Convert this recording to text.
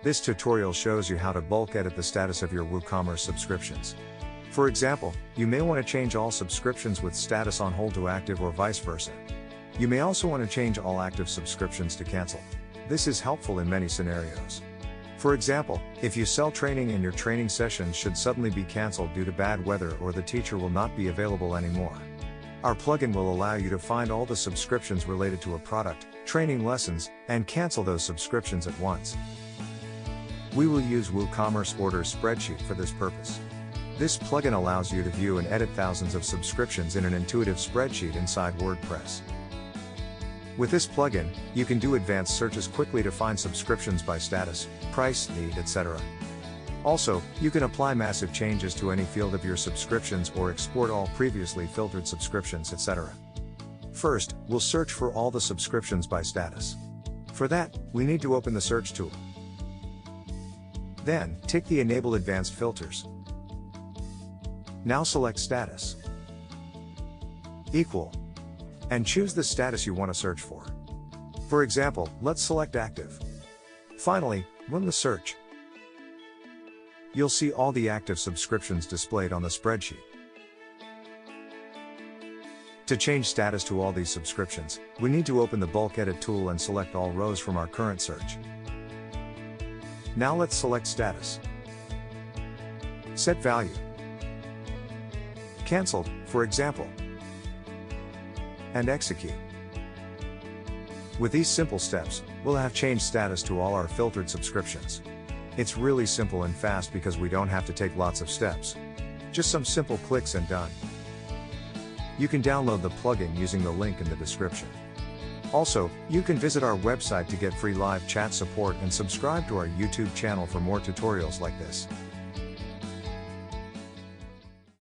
This tutorial shows you how to bulk edit the status of your WooCommerce subscriptions. For example, you may want to change all subscriptions with status on hold to active or vice versa. You may also want to change all active subscriptions to cancel. This is helpful in many scenarios. For example, if you sell training and your training sessions should suddenly be canceled due to bad weather or the teacher will not be available anymore. Our plugin will allow you to find all the subscriptions related to a product, training lessons, and cancel those subscriptions at once. We will use WooCommerce Orders Spreadsheet for this purpose. This plugin allows you to view and edit thousands of subscriptions in an intuitive spreadsheet inside WordPress. With this plugin, you can do advanced searches quickly to find subscriptions by status, price, need, etc. Also, you can apply massive changes to any field of your subscriptions or export all previously filtered subscriptions, etc. First, we'll search for all the subscriptions by status. For that, we need to open the search tool. Then, tick the Enable Advanced Filters. Now select Status Equal, and choose the status you want to search for. For example, let's select Active. Finally, run the search. You'll see all the active subscriptions displayed on the spreadsheet. To change status to all these subscriptions, we need to open the Bulk Edit tool and select all rows from our current search. Now let's select Status. Set Value. Cancelled, for example. And execute. With these simple steps, we'll have changed status to all our filtered subscriptions. It's really simple and fast because we don't have to take lots of steps. Just some simple clicks and done. You can download the plugin using the link in the description. Also, you can visit our website to get free live chat support and subscribe to our YouTube channel for more tutorials like this.